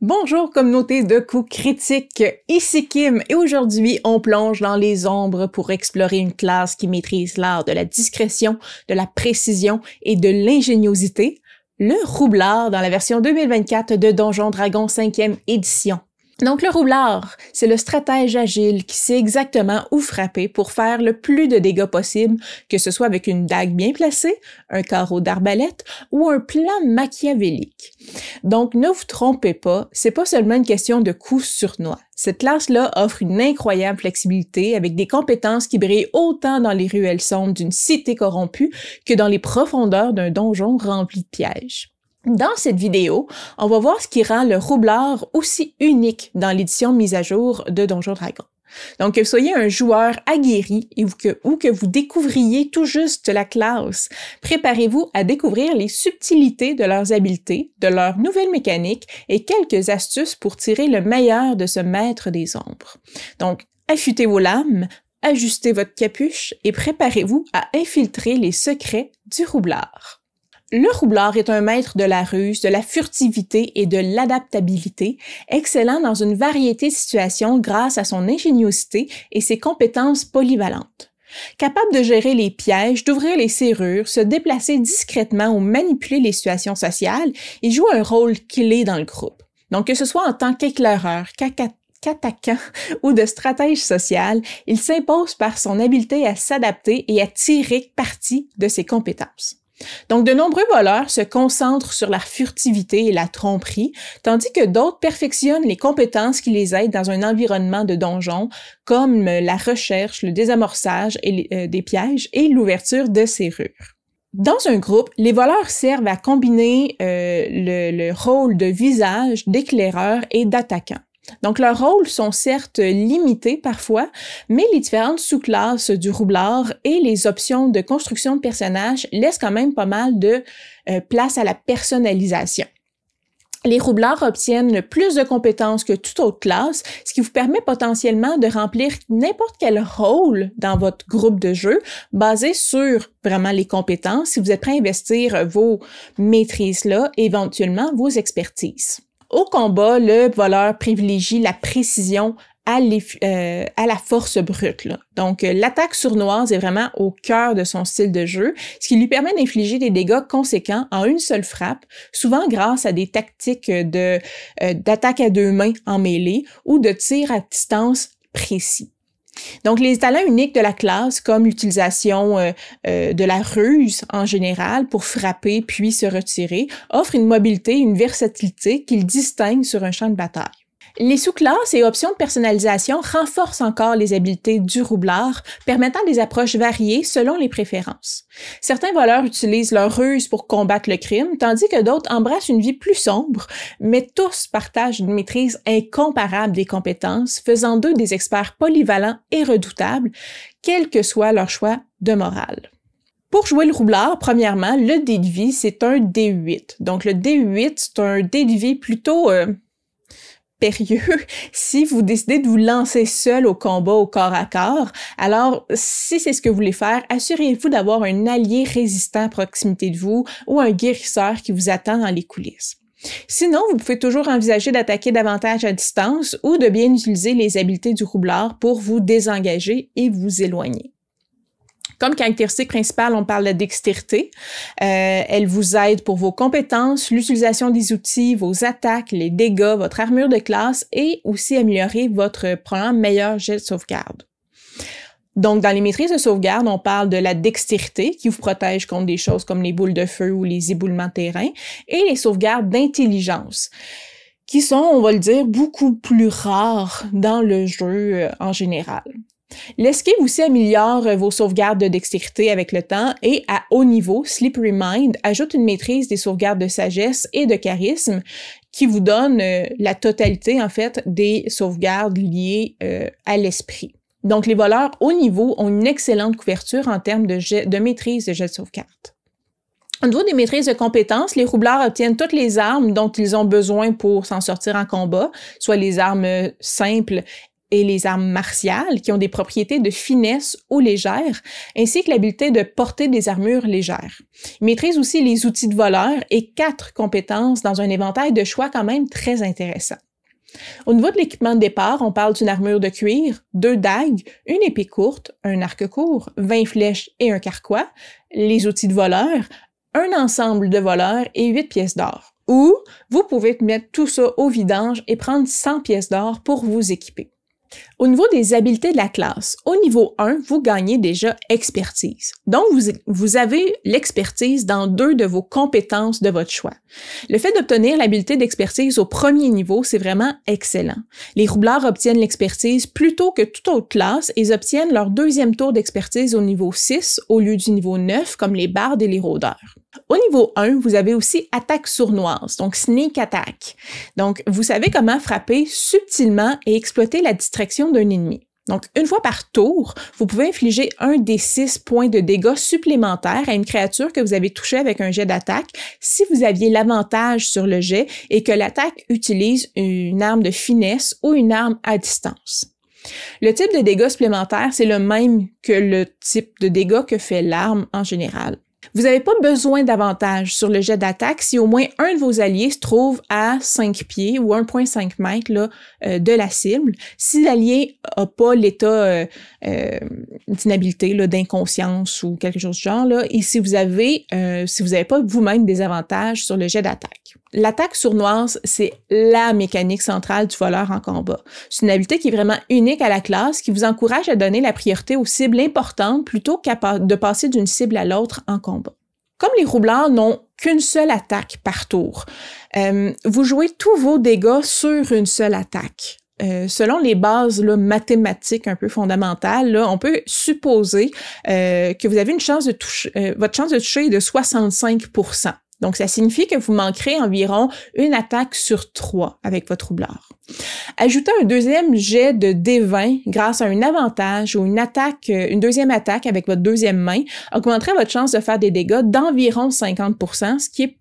Bonjour communauté de coups critiques, ici Kim et aujourd'hui on plonge dans les ombres pour explorer une classe qui maîtrise l'art de la discrétion, de la précision et de l'ingéniosité, le roublard dans la version 2024 de Donjons Dragons 5e édition. Donc le roublard, c'est le stratège agile qui sait exactement où frapper pour faire le plus de dégâts possible, que ce soit avec une dague bien placée, un carreau d'arbalète ou un plan machiavélique. Donc ne vous trompez pas, c'est pas seulement une question de coups sur noix. Cette classe-là offre une incroyable flexibilité avec des compétences qui brillent autant dans les ruelles sombres d'une cité corrompue que dans les profondeurs d'un donjon rempli de pièges. Dans cette vidéo, on va voir ce qui rend le roublard aussi unique dans l'édition mise à jour de Donjons Dragons. Donc, que vous soyez un joueur aguerri ou que vous découvriez tout juste la classe, préparez-vous à découvrir les subtilités de leurs habiletés, de leurs nouvelles mécaniques et quelques astuces pour tirer le meilleur de ce maître des ombres. Donc, affûtez vos lames, ajustez votre capuche et préparez-vous à infiltrer les secrets du roublard. Le roublard est un maître de la ruse, de la furtivité et de l'adaptabilité, excellent dans une variété de situations grâce à son ingéniosité et ses compétences polyvalentes. Capable de gérer les pièges, d'ouvrir les serrures, se déplacer discrètement ou manipuler les situations sociales, il joue un rôle clé dans le groupe. Donc que ce soit en tant qu'éclaireur, qu'attaquant ou de stratège social, il s'impose par son habileté à s'adapter et à tirer parti de ses compétences. Donc, de nombreux voleurs se concentrent sur la furtivité et la tromperie, tandis que d'autres perfectionnent les compétences qui les aident dans un environnement de donjon, comme la recherche, le désamorçage des pièges et l'ouverture de serrures. Dans un groupe, les voleurs servent à combiner le rôle de visage, d'éclaireur et d'attaquant. Donc, leurs rôles sont certes limités parfois, mais les différentes sous-classes du roublard et les options de construction de personnages laissent quand même pas mal de place à la personnalisation. Les roublards obtiennent plus de compétences que toute autre classe, ce qui vous permet potentiellement de remplir n'importe quel rôle dans votre groupe de jeu, basé sur vraiment les compétences, si vous êtes prêt à investir vos maîtrises-là, éventuellement vos expertises. Au combat, le voleur privilégie la précision à la force brute. Là. Donc, l'attaque sournoise est vraiment au cœur de son style de jeu, ce qui lui permet d'infliger des dégâts conséquents en une seule frappe, souvent grâce à des tactiques d'attaque à deux mains en mêlée ou de tir à distance précis. Donc, les talents uniques de la classe, comme l'utilisation de la ruse en général pour frapper puis se retirer, offrent une mobilité, une versatilité qui le distingue sur un champ de bataille. Les sous-classes et options de personnalisation renforcent encore les habiletés du roublard, permettant des approches variées selon les préférences. Certains voleurs utilisent leur ruse pour combattre le crime, tandis que d'autres embrassent une vie plus sombre, mais tous partagent une maîtrise incomparable des compétences, faisant d'eux des experts polyvalents et redoutables, quel que soit leur choix de morale. Pour jouer le roublard, premièrement, le dé de vie, c'est un D8. Donc le D8, c'est un dé de vie plutôt périlleux si vous décidez de vous lancer seul au combat au corps à corps. Alors, si c'est ce que vous voulez faire, assurez-vous d'avoir un allié résistant à proximité de vous ou un guérisseur qui vous attend dans les coulisses. Sinon, vous pouvez toujours envisager d'attaquer davantage à distance ou de bien utiliser les habiletés du roublard pour vous désengager et vous éloigner. Comme caractéristique principale, on parle de dextérité. Elle vous aide pour vos compétences, l'utilisation des outils, vos attaques, les dégâts, votre armure de classe et aussi améliorer votre probablement meilleur jet de sauvegarde. Donc, dans les maîtrises de sauvegarde, on parle de la dextérité qui vous protège contre des choses comme les boules de feu ou les éboulements de terrain et les sauvegardes d'intelligence qui sont, on va le dire, beaucoup plus rares dans le jeu en général. L'esquive aussi améliore vos sauvegardes de dextérité avec le temps et à haut niveau, Slippery Mind ajoute une maîtrise des sauvegardes de sagesse et de charisme qui vous donne la totalité en fait des sauvegardes liées à l'esprit. Donc les voleurs haut niveau ont une excellente couverture en termes de maîtrise de jet de sauvegarde. Au niveau des maîtrises de compétences, les roublards obtiennent toutes les armes dont ils ont besoin pour s'en sortir en combat, soit les armes simples et les armes martiales, qui ont des propriétés de finesse ou légère, ainsi que l'habileté de porter des armures légères. Il maîtrise aussi les outils de voleur et 4 compétences dans un éventail de choix quand même très intéressant. Au niveau de l'équipement de départ, on parle d'une armure de cuir, 2 dagues, une épée courte, un arc court, 20 flèches et un carquois, les outils de voleur, un ensemble de voleurs et 8 pièces d'or. Ou vous pouvez mettre tout ça au vidange et prendre 100 pièces d'or pour vous équiper. Au niveau des habiletés de la classe, au niveau 1, vous gagnez déjà expertise. Donc, vous avez l'expertise dans 2 de vos compétences de votre choix. Le fait d'obtenir l'habileté d'expertise au premier niveau, c'est vraiment excellent. Les roublards obtiennent l'expertise plus tôt que toute autre classe et ils obtiennent leur 2e tour d'expertise au niveau 6 au lieu du niveau 9 comme les bardes et les rôdeurs. Au niveau 1, vous avez aussi attaque sournoise, donc sneak attack. Donc, vous savez comment frapper subtilement et exploiter la distraction d'un ennemi. Donc, une fois par tour, vous pouvez infliger un des 6 points de dégâts supplémentaires à une créature que vous avez touchée avec un jet d'attaque si vous aviez l'avantage sur le jet et que l'attaque utilise une arme de finesse ou une arme à distance. Le type de dégâts supplémentaires, c'est le même que le type de dégâts que fait l'arme en général. Vous n'avez pas besoin d'avantage sur le jet d'attaque si au moins un de vos alliés se trouve à 5 pieds ou 1,5 mètres là, de la cible. Si l'allié n'a pas l'état d'inhabilité, d'inconscience ou quelque chose du genre, là, et si vous n'avez pas vous-même des avantages sur le jet d'attaque. L'attaque sournoise, c'est la mécanique centrale du voleur en combat. C'est une habilité qui est vraiment unique à la classe, qui vous encourage à donner la priorité aux cibles importantes plutôt qu'à de passer d'une cible à l'autre en combat. Comme les roublards n'ont qu'une seule attaque par tour, vous jouez tous vos dégâts sur une seule attaque. Selon les bases là, mathématiques un peu fondamentales, là, on peut supposer que vous avez une chance de toucher, votre chance de toucher est de 65%. Donc, ça signifie que vous manquerez environ une attaque sur 3 avec votre roublard. Ajoutez un 2e jet de D20 grâce à un avantage ou une deuxième attaque avec votre 2e main augmenterait votre chance de faire des dégâts d'environ 50%, ce qui est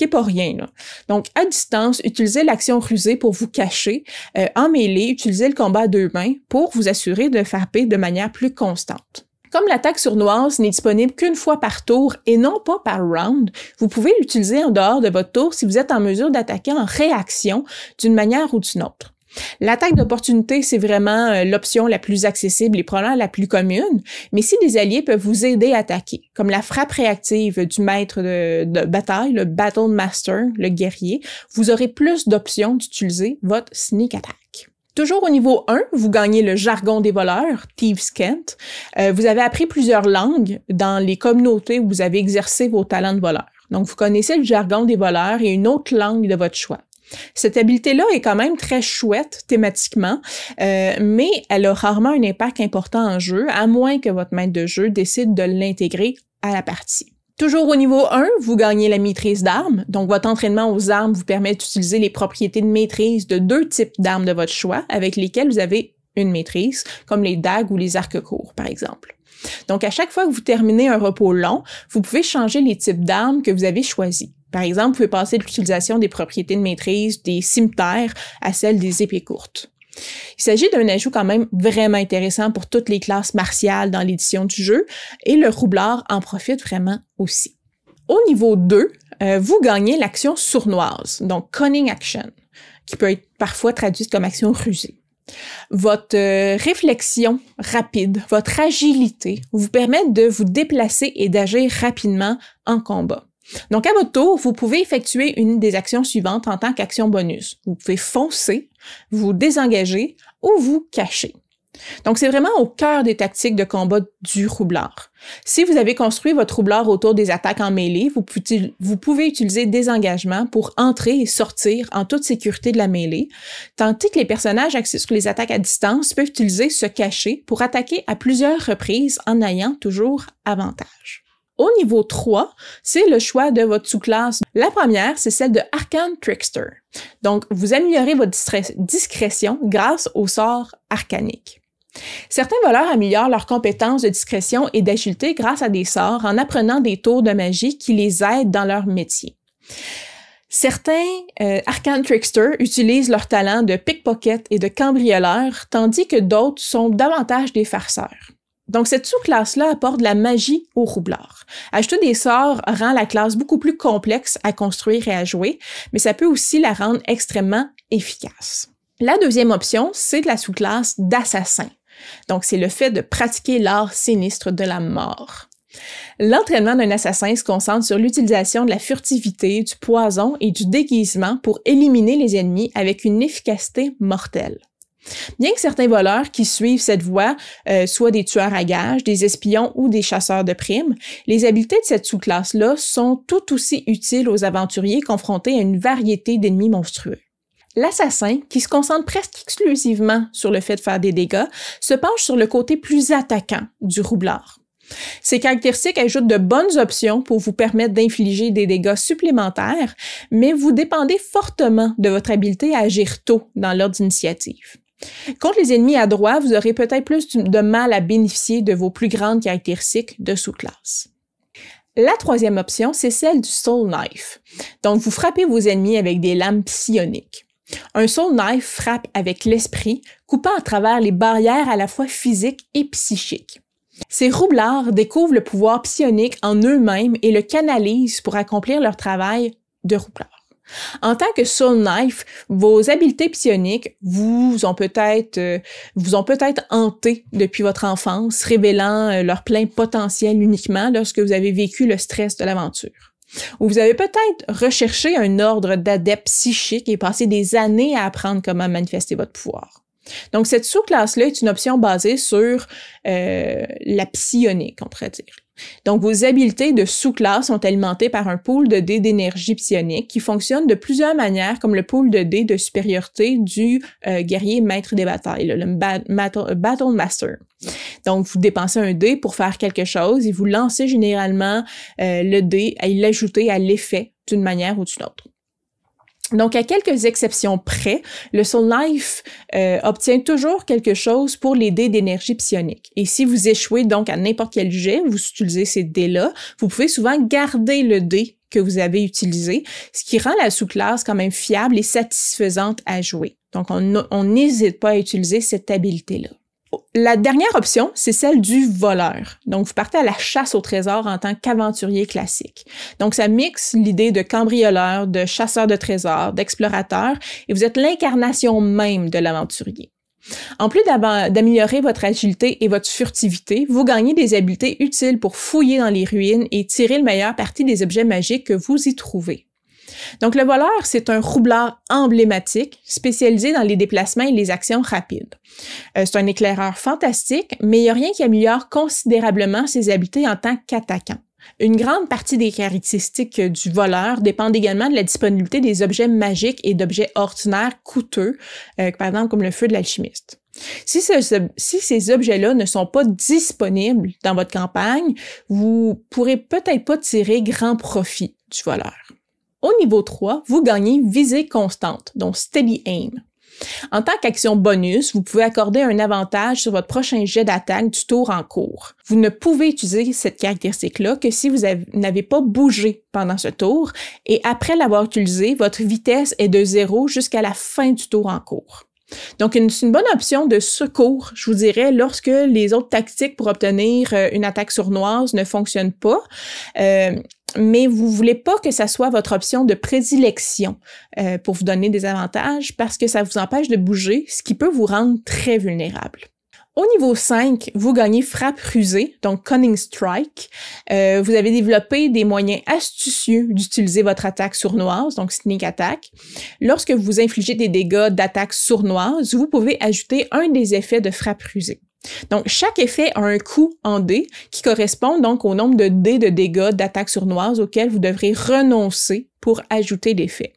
pas rien, là. Donc, à distance, utilisez l'action rusée pour vous cacher. En mêlée, utilisez le combat à 2 mains pour vous assurer de frapper de manière plus constante. Comme l'attaque sournoise n'est disponible qu'une fois par tour et non pas par round, vous pouvez l'utiliser en dehors de votre tour si vous êtes en mesure d'attaquer en réaction d'une manière ou d'une autre. L'attaque d'opportunité, c'est vraiment l'option la plus accessible et probablement la plus commune, mais si des alliés peuvent vous aider à attaquer, comme la frappe réactive du maître de bataille, le Battle Master, le guerrier, vous aurez plus d'options d'utiliser votre sneak attack. Toujours au niveau 1, vous gagnez le jargon des voleurs, Thieves' Cant. Vous avez appris plusieurs langues dans les communautés où vous avez exercé vos talents de voleur. Donc, vous connaissez le jargon des voleurs et une autre langue de votre choix. Cette habileté-là est quand même très chouette thématiquement, mais elle a rarement un impact important en jeu, à moins que votre maître de jeu décide de l'intégrer à la partie. Toujours au niveau 1, vous gagnez la maîtrise d'armes. Donc, votre entraînement aux armes vous permet d'utiliser les propriétés de maîtrise de 2 types d'armes de votre choix avec lesquelles vous avez une maîtrise, comme les dagues ou les arcs courts, par exemple. Donc, à chaque fois que vous terminez un repos long, vous pouvez changer les types d'armes que vous avez choisis. Par exemple, vous pouvez passer de l'utilisation des propriétés de maîtrise des cimeterres à celle des épées courtes. Il s'agit d'un ajout quand même vraiment intéressant pour toutes les classes martiales dans l'édition du jeu et le roublard en profite vraiment aussi. Au niveau 2, vous gagnez l'action sournoise, donc Cunning Action, qui peut être parfois traduite comme action rusée. Votre réflexion rapide, votre agilité vous permettent de vous déplacer et d'agir rapidement en combat. Donc, à votre tour, vous pouvez effectuer une des actions suivantes en tant qu'action bonus. Vous pouvez foncer, vous désengager ou vous cacher. Donc, c'est vraiment au cœur des tactiques de combat du roublard. Si vous avez construit votre roublard autour des attaques en mêlée, vous pouvez utiliser désengagement pour entrer et sortir en toute sécurité de la mêlée, tandis que les personnages axés sur les attaques à distance peuvent utiliser se cacher pour attaquer à plusieurs reprises en ayant toujours avantage. Au niveau 3, c'est le choix de votre sous-classe. La première, c'est celle de Arcane Trickster. Donc, vous améliorez votre discrétion grâce au sort arcanique. Certains voleurs améliorent leurs compétences de discrétion et d'agilité grâce à des sorts en apprenant des tours de magie qui les aident dans leur métier. Certains arcane tricksters utilisent leur talent de pickpocket et de cambrioleur, tandis que d'autres sont davantage des farceurs. Donc cette sous-classe-là apporte de la magie au roublard. Ajouter des sorts rend la classe beaucoup plus complexe à construire et à jouer, mais ça peut aussi la rendre extrêmement efficace. La deuxième option, c'est de la sous-classe d'assassin. Donc c'est le fait de pratiquer l'art sinistre de la mort. L'entraînement d'un assassin se concentre sur l'utilisation de la furtivité, du poison et du déguisement pour éliminer les ennemis avec une efficacité mortelle. Bien que certains voleurs qui suivent cette voie soient des tueurs à gages, des espions ou des chasseurs de primes, les habiletés de cette sous-classe-là sont tout aussi utiles aux aventuriers confrontés à une variété d'ennemis monstrueux. L'assassin, qui se concentre presque exclusivement sur le fait de faire des dégâts, se penche sur le côté plus attaquant du roublard. Ces caractéristiques ajoutent de bonnes options pour vous permettre d'infliger des dégâts supplémentaires, mais vous dépendez fortement de votre habileté à agir tôt dans l'ordre d'initiative. Contre les ennemis adroits, vous aurez peut-être plus de mal à bénéficier de vos plus grandes caractéristiques de sous-classe. La troisième option, c'est celle du Soul Knife. Donc, vous frappez vos ennemis avec des lames psioniques. Un Soul Knife frappe avec l'esprit, coupant à travers les barrières à la fois physiques et psychiques. Ces roublards découvrent le pouvoir psionique en eux-mêmes et le canalisent pour accomplir leur travail de roublard. En tant que Soul Knife, vos habiletés psioniques vous ont peut-être hanté depuis votre enfance, révélant leur plein potentiel uniquement lorsque vous avez vécu le stress de l'aventure. Ou vous avez peut-être recherché un ordre d'adeptes psychiques et passé des années à apprendre comment manifester votre pouvoir. Donc, cette sous-classe-là est une option basée sur la psionique, on pourrait dire. Donc, vos habiletés de sous-classe sont alimentées par un pool de dés d'énergie psionique qui fonctionne de plusieurs manières, comme le pool de dés de supériorité du guerrier maître des batailles, le Battle Master. Donc, vous dépensez un dé pour faire quelque chose et vous lancez généralement le dé et l'ajoutez à l'effet d'une manière ou d'une autre. Donc, à quelques exceptions près, le Soul Knife obtient toujours quelque chose pour les dés d'énergie psionique. Et si vous échouez donc à n'importe quel jet, vous utilisez ces dés-là, vous pouvez souvent garder le dé que vous avez utilisé, ce qui rend la sous-classe quand même fiable et satisfaisante à jouer. Donc, on n'hésite pas à utiliser cette habileté-là. La dernière option, c'est celle du voleur. Donc, vous partez à la chasse au trésor en tant qu'aventurier classique. Donc, ça mixe l'idée de cambrioleur, de chasseur de trésors, d'explorateur, et vous êtes l'incarnation même de l'aventurier. En plus d'améliorer votre agilité et votre furtivité, vous gagnez des habiletés utiles pour fouiller dans les ruines et tirer le meilleur parti des objets magiques que vous y trouvez. Donc, le voleur, c'est un roublard emblématique, spécialisé dans les déplacements et les actions rapides. C'est un éclaireur fantastique, mais il n'y a rien qui améliore considérablement ses habiletés en tant qu'attaquant. Une grande partie des caractéristiques du voleur dépendent également de la disponibilité des objets magiques et d'objets ordinaires coûteux, par exemple comme le feu de l'alchimiste. Si ces objets-là ne sont pas disponibles dans votre campagne, vous pourrez peut-être pas tirer grand profit du voleur. Au niveau 3, vous gagnez visée constante, donc Steady Aim. En tant qu'action bonus, vous pouvez accorder un avantage sur votre prochain jet d'attaque du tour en cours. Vous ne pouvez utiliser cette caractéristique-là que si vous n'avez pas bougé pendant ce tour, et après l'avoir utilisé, votre vitesse est de 0 jusqu'à la fin du tour en cours. Donc, c'est une bonne option de secours, je vous dirais, lorsque les autres tactiques pour obtenir une attaque sournoise ne fonctionnent pas. Mais vous voulez pas que ça soit votre option de prédilection pour vous donner des avantages parce que ça vous empêche de bouger, ce qui peut vous rendre très vulnérable. Au niveau 5, vous gagnez frappe rusée, donc Cunning Strike. Vous avez développé des moyens astucieux d'utiliser votre attaque sournoise, donc Sneak Attack. Lorsque vous infligez des dégâts d'attaque sournoise, vous pouvez ajouter un des effets de frappe rusée. Donc, chaque effet a un coût en dés qui correspond donc au nombre de dés de dégâts d'attaque sournoise auxquels vous devrez renoncer pour ajouter l'effet.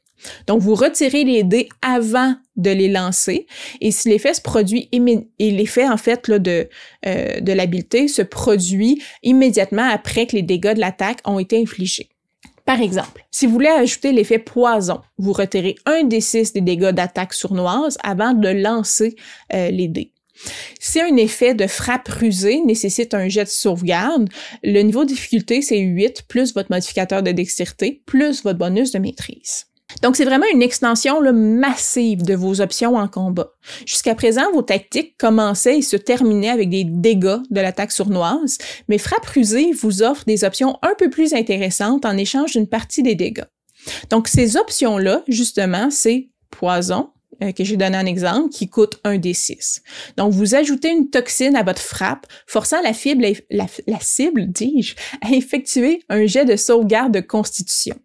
Donc, vous retirez les dés avant de les lancer et si l'effet se produit et l'effet en fait là, de l'habileté se produit immédiatement après que les dégâts de l'attaque ont été infligés. Par exemple, si vous voulez ajouter l'effet poison, vous retirez un des 6 des dégâts d'attaque sournoise avant de lancer les dés. Si un effet de frappe rusée nécessite un jet de sauvegarde, le niveau de difficulté, c'est 8 plus votre modificateur de dextérité plus votre bonus de maîtrise. Donc, c'est vraiment une extension là, massive de vos options en combat. Jusqu'à présent, vos tactiques commençaient et se terminaient avec des dégâts de l'attaque sournoise, mais Frappe rusée vous offre des options un peu plus intéressantes en échange d'une partie des dégâts. Donc, ces options-là, justement, c'est poison, que j'ai donné un exemple, qui coûte 1d6. Donc, vous ajoutez une toxine à votre frappe, forçant la cible, à effectuer un jet de sauvegarde de constitution.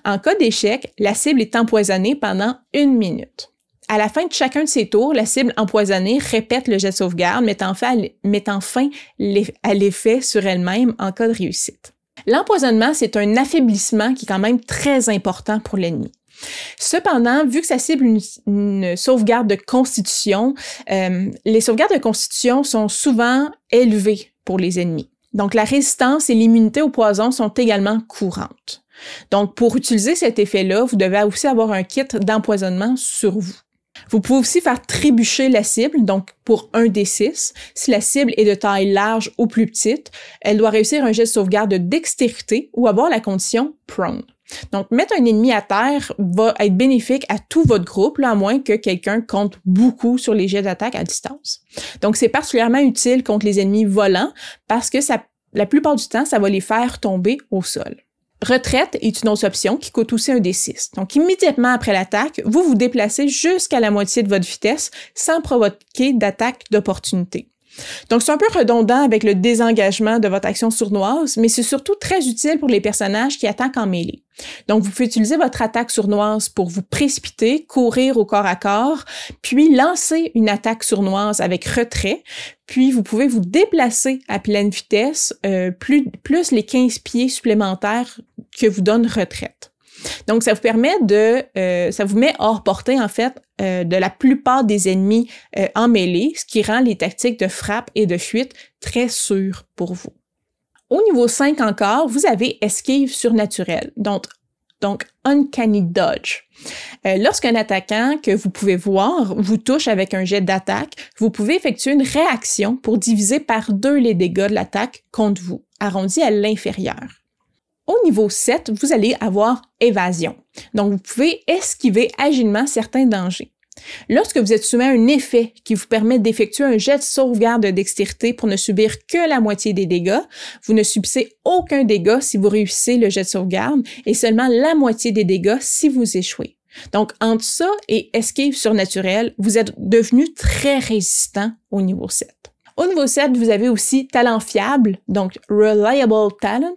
En cas d'échec, la cible est empoisonnée pendant 1 minute. À la fin de chacun de ces tours, la cible empoisonnée répète le jet de sauvegarde, mettant fin à l'effet sur elle-même en cas de réussite. L'empoisonnement, c'est un affaiblissement qui est quand même très important pour l'ennemi. Cependant, vu que ça cible une sauvegarde de constitution, les sauvegardes de constitution sont souvent élevées pour les ennemis. Donc, la résistance et l'immunité au poison sont également courantes. Donc, pour utiliser cet effet-là, vous devez aussi avoir un kit d'empoisonnement sur vous. Vous pouvez aussi faire trébucher la cible, donc pour 1d6. Si la cible est de taille large ou plus petite, elle doit réussir un jet de sauvegarde de dextérité ou avoir la condition prone. Donc, mettre un ennemi à terre va être bénéfique à tout votre groupe, là, à moins que quelqu'un compte beaucoup sur les jets d'attaque à distance. Donc, c'est particulièrement utile contre les ennemis volants parce que la plupart du temps, ça va les faire tomber au sol. Retraite est une autre option qui coûte aussi 1d6. Donc, immédiatement après l'attaque, vous vous déplacez jusqu'à la moitié de votre vitesse sans provoquer d'attaque d'opportunité. Donc, c'est un peu redondant avec le désengagement de votre action sournoise, mais c'est surtout très utile pour les personnages qui attaquent en mêlée. Donc, vous pouvez utiliser votre attaque sournoise pour vous précipiter, courir au corps à corps, puis lancer une attaque sournoise avec retrait, puis vous pouvez vous déplacer à pleine vitesse, plus les 15 pieds supplémentaires que vous donne retraite. Donc, ça vous permet ça vous met hors portée, en fait, de la plupart des ennemis en mêlée, ce qui rend les tactiques de frappe et de fuite très sûres pour vous. Au niveau 5 encore, vous avez esquive surnaturelle, donc Uncanny Dodge. Lorsqu'un attaquant que vous pouvez voir vous touche avec un jet d'attaque, vous pouvez effectuer une réaction pour diviser par 2 les dégâts de l'attaque contre vous, arrondi à l'inférieur. Au niveau 7, vous allez avoir évasion. Donc, vous pouvez esquiver agilement certains dangers. Lorsque vous êtes soumis à un effet qui vous permet d'effectuer un jet de sauvegarde de dextérité pour ne subir que la moitié des dégâts, vous ne subissez aucun dégât si vous réussissez le jet de sauvegarde et seulement la moitié des dégâts si vous échouez. Donc, entre ça et esquive surnaturelle, vous êtes devenu très résistant au niveau 7. Au niveau 7, vous avez aussi talent fiable, donc Reliable Talent.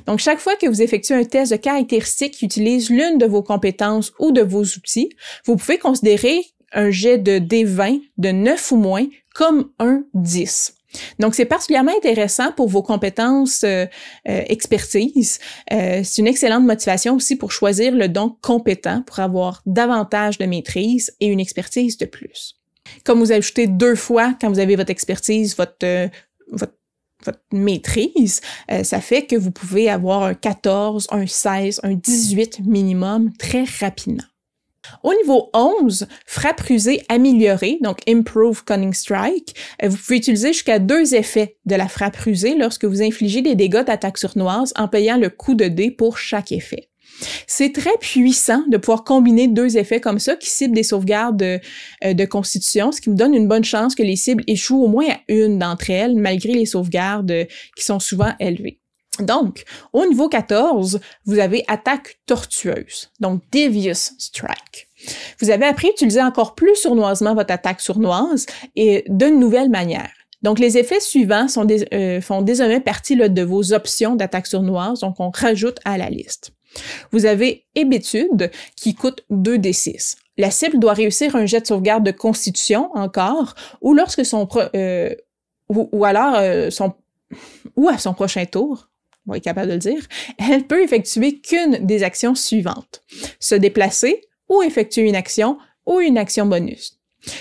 Donc, chaque fois que vous effectuez un test de caractéristiques qui utilise l'une de vos compétences ou de vos outils, vous pouvez considérer un jet de D20 de 9 ou moins comme un 10. Donc, c'est particulièrement intéressant pour vos compétences expertise. C'est une excellente motivation aussi pour choisir le don compétent pour avoir davantage de maîtrise et une expertise de plus. Comme vous ajoutez 2 fois quand vous avez votre expertise, votre maîtrise, ça fait que vous pouvez avoir un 14, un 16, un 18 minimum très rapidement. Au niveau 11, frappe rusée améliorée, donc Improve Cunning Strike, vous pouvez utiliser jusqu'à 2 effets de la frappe rusée lorsque vous infligez des dégâts d'attaque sournoise en payant le coût de dés pour chaque effet. C'est très puissant de pouvoir combiner 2 effets comme ça qui ciblent des sauvegardes de constitution, ce qui me donne une bonne chance que les cibles échouent au moins à une d'entre elles, malgré les sauvegardes qui sont souvent élevées. Donc, au niveau 14, vous avez attaque tortueuse, donc Devious Strike. Vous avez appris à utiliser encore plus sournoisement votre attaque sournoise et d'une nouvelle manière. Donc, les effets suivants font désormais partie de vos options d'attaque sournoise, donc on rajoute à la liste. Vous avez Hébétude qui coûte 2d6. La cible doit réussir un jet de sauvegarde de constitution encore, ou lorsque ou à son prochain tour, on va être capable de le dire, elle peut effectuer qu'une des actions suivantes. Se déplacer ou effectuer une action ou une action bonus.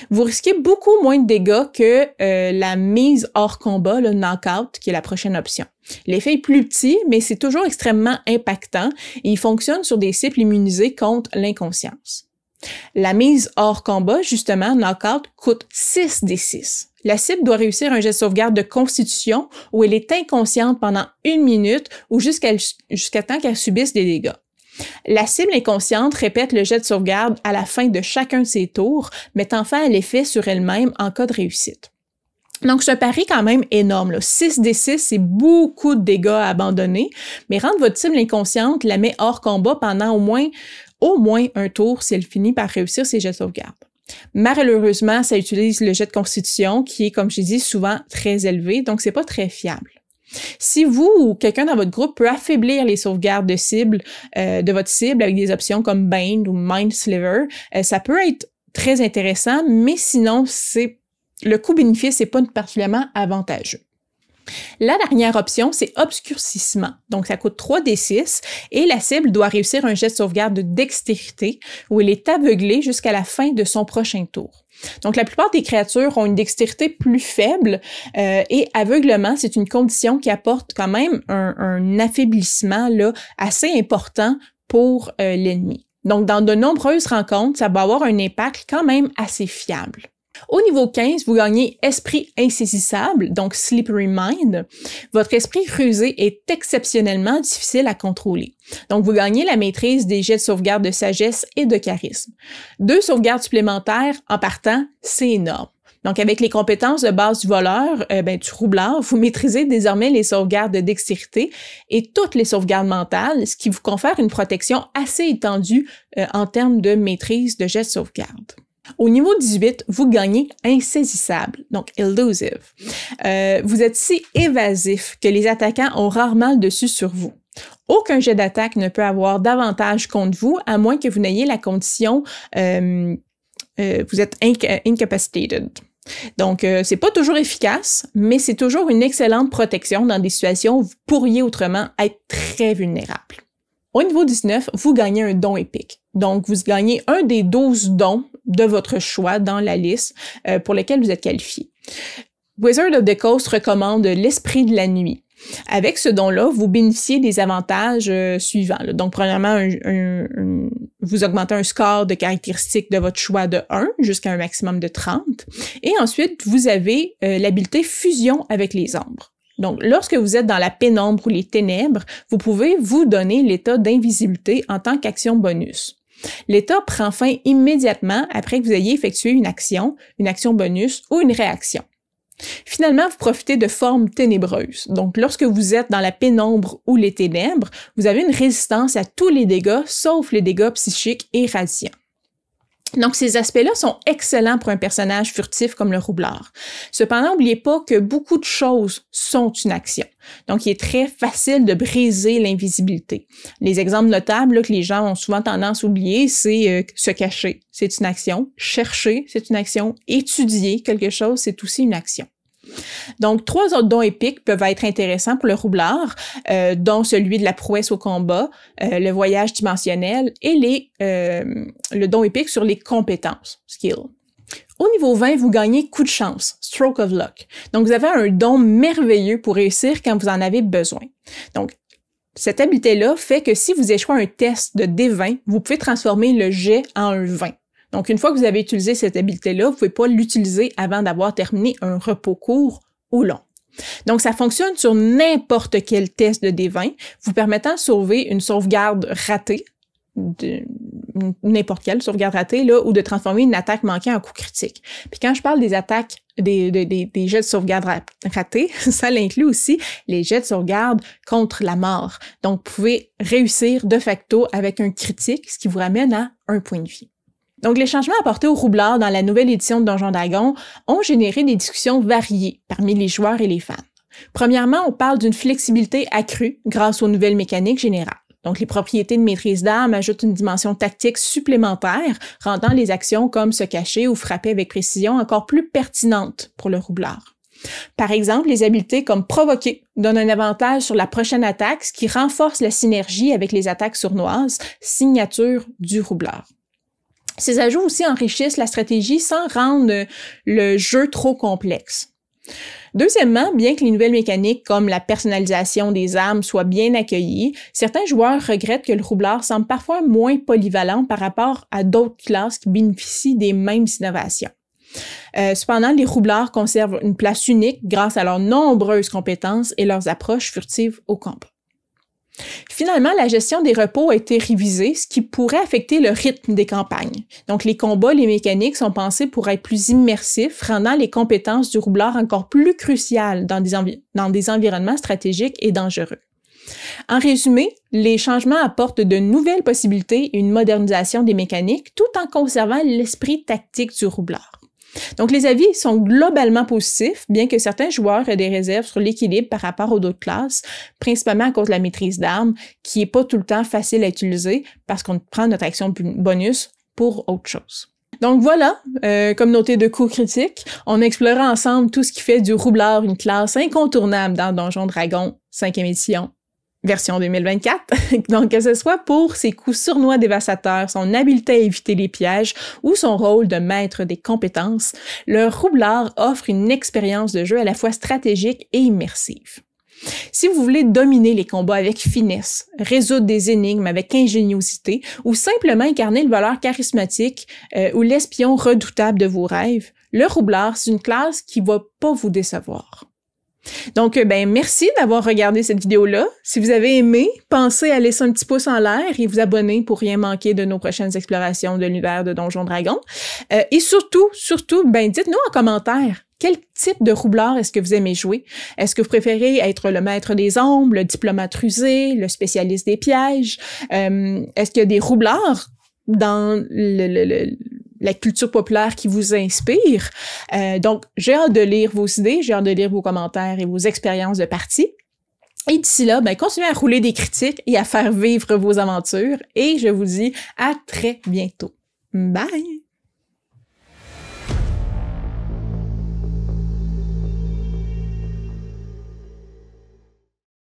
Vous risquez beaucoup moins de dégâts que la mise hors combat, le knockout, qui est la prochaine option. L'effet est plus petit, mais c'est toujours extrêmement impactant et il fonctionne sur des cibles immunisées contre l'inconscience. La mise hors combat, justement, knockout, coûte 6d6. La cible doit réussir un jet de sauvegarde de constitution où elle est inconsciente pendant 1 minute ou jusqu'à temps qu'elle subisse des dégâts. La cible inconsciente répète le jet de sauvegarde à la fin de chacun de ses tours, mettant fin à l'effet sur elle-même en cas de réussite. Donc, c'est un pari quand même énorme, là. 6d6, c'est beaucoup de dégâts à abandonner, mais rendre votre cible inconsciente la met hors combat pendant au moins un tour si elle finit par réussir ses jets de sauvegarde. Malheureusement, ça utilise le jet de constitution qui est, comme je dis, souvent très élevé, donc c'est pas très fiable. Si vous ou quelqu'un dans votre groupe peut affaiblir les sauvegardes de cible de votre cible avec des options comme Bane ou Mind Sliver, ça peut être très intéressant, mais sinon, le coût-bénéfice n'est pas particulièrement avantageux. La dernière option, c'est obscurcissement. Donc, ça coûte 3d6 et la cible doit réussir un jet de sauvegarde de dextérité où elle est aveuglée jusqu'à la fin de son prochain tour. Donc, la plupart des créatures ont une dextérité plus faible et aveuglement, c'est une condition qui apporte quand même un affaiblissement là, assez important pour l'ennemi. Donc, dans de nombreuses rencontres, ça va avoir un impact quand même assez fiable. Au niveau 15, vous gagnez Esprit insaisissable, donc Slippery Mind. Votre esprit rusé est exceptionnellement difficile à contrôler. Donc, vous gagnez la maîtrise des jets de sauvegarde de sagesse et de charisme. 2 sauvegardes supplémentaires en partant, c'est énorme. Donc, avec les compétences de base du voleur, du roublard, vous maîtrisez désormais les sauvegardes de dextérité et toutes les sauvegardes mentales, ce qui vous confère une protection assez étendue en termes de maîtrise de jets de sauvegarde. Au niveau 18, vous gagnez insaisissable, donc elusive. Vous êtes si évasif que les attaquants ont rarement le dessus sur vous. Aucun jet d'attaque ne peut avoir d'avantage contre vous, à moins que vous n'ayez la condition vous êtes incapacitated. Donc, c'est pas toujours efficace, mais c'est toujours une excellente protection dans des situations où vous pourriez autrement être très vulnérable. Au niveau 19, vous gagnez un don épique. Donc, vous gagnez un des 12 dons de votre choix dans la liste pour lesquels vous êtes qualifié. Wizard of the Coast recommande l'Esprit de la nuit. Avec ce don-là, vous bénéficiez des avantages suivants. Là. Donc, premièrement, vous augmentez un score de caractéristiques de votre choix de 1 jusqu'à un maximum de 30. Et ensuite, vous avez l'habilité Fusion avec les ombres. Donc, lorsque vous êtes dans la pénombre ou les ténèbres, vous pouvez vous donner l'état d'invisibilité en tant qu'action bonus. L'état prend fin immédiatement après que vous ayez effectué une action bonus ou une réaction. Finalement, vous profitez de formes ténébreuses. Donc, lorsque vous êtes dans la pénombre ou les ténèbres, vous avez une résistance à tous les dégâts, sauf les dégâts psychiques et radiants. Donc, ces aspects-là sont excellents pour un personnage furtif comme le roublard. Cependant, n'oubliez pas que beaucoup de choses sont une action. Donc, il est très facile de briser l'invisibilité. Les exemples notables là, que les gens ont souvent tendance à oublier, c'est se cacher, c'est une action. Chercher, c'est une action. Étudier quelque chose, c'est aussi une action. Donc, 3 autres dons épiques peuvent être intéressants pour le roublard, dont celui de la prouesse au combat, le voyage dimensionnel et le don épique sur les compétences, skill. Au niveau 20, vous gagnez coup de chance, stroke of luck. Donc, vous avez un don merveilleux pour réussir quand vous en avez besoin. Donc, cette habileté-là fait que si vous échouez un test de D20, vous pouvez transformer le jet en un 20. Donc, une fois que vous avez utilisé cette habileté-là, vous ne pouvez pas l'utiliser avant d'avoir terminé un repos court ou long. Donc, ça fonctionne sur n'importe quel test de D20, vous permettant de sauver une sauvegarde ratée, n'importe quelle sauvegarde ratée, là, ou de transformer une attaque manquée en coup critique. Puis quand je parle des attaques, des jets de sauvegarde ratés, ça inclut aussi les jets de sauvegarde contre la mort. Donc, vous pouvez réussir de facto avec un critique, ce qui vous ramène à 1 point de vie. Donc, les changements apportés au roublard dans la nouvelle édition de Donjons Dragons ont généré des discussions variées parmi les joueurs et les fans. Premièrement, on parle d'une flexibilité accrue grâce aux nouvelles mécaniques générales. Donc, les propriétés de maîtrise d'armes ajoutent une dimension tactique supplémentaire, rendant les actions comme se cacher ou frapper avec précision encore plus pertinentes pour le roublard. Par exemple, les habiletés comme provoquer donnent un avantage sur la prochaine attaque, ce qui renforce la synergie avec les attaques sournoises, signature du roublard. Ces ajouts aussi enrichissent la stratégie sans rendre le jeu trop complexe. Deuxièmement, bien que les nouvelles mécaniques comme la personnalisation des armes soient bien accueillies, certains joueurs regrettent que le roublard semble parfois moins polyvalent par rapport à d'autres classes qui bénéficient des mêmes innovations. Cependant, les roublards conservent une place unique grâce à leurs nombreuses compétences et leurs approches furtives au combat. Finalement, la gestion des repos a été révisée, ce qui pourrait affecter le rythme des campagnes. Donc, les combats, les mécaniques sont pensés pour être plus immersifs, rendant les compétences du roublard encore plus cruciales dans des environnements stratégiques et dangereux. En résumé, les changements apportent de nouvelles possibilités et une modernisation des mécaniques, tout en conservant l'esprit tactique du roublard. Donc, les avis sont globalement positifs, bien que certains joueurs aient des réserves sur l'équilibre par rapport aux autres classes, principalement à cause de la maîtrise d'armes, qui est pas tout le temps facile à utiliser parce qu'on prend notre action bonus pour autre chose. Donc voilà, communauté de coups critiques, on a exploré ensemble tout ce qui fait du roublard une classe incontournable dans Donjons Dragons 5e édition. Version 2024. Donc, que ce soit pour ses coups sournois dévastateurs, son habileté à éviter les pièges ou son rôle de maître des compétences, le roublard offre une expérience de jeu à la fois stratégique et immersive. Si vous voulez dominer les combats avec finesse, résoudre des énigmes avec ingéniosité ou simplement incarner le voleur charismatique ou l'espion redoutable de vos rêves, le roublard, c'est une classe qui va pas vous décevoir. Donc, merci d'avoir regardé cette vidéo-là. Si vous avez aimé, pensez à laisser un petit pouce en l'air et vous abonner pour rien manquer de nos prochaines explorations de l'univers de Donjons Dragons. Et surtout, dites-nous en commentaire quel type de roublard est-ce que vous aimez jouer. Est-ce que vous préférez être le maître des ombres, le diplomate rusé, le spécialiste des pièges? Est-ce qu'il y a des roublards dans la culture populaire qui vous inspire? Donc, j'ai hâte de lire vos idées, j'ai hâte de lire vos commentaires et vos expériences de partie. Et d'ici là, continuez à rouler des critiques et à faire vivre vos aventures. Et je vous dis à très bientôt. Bye!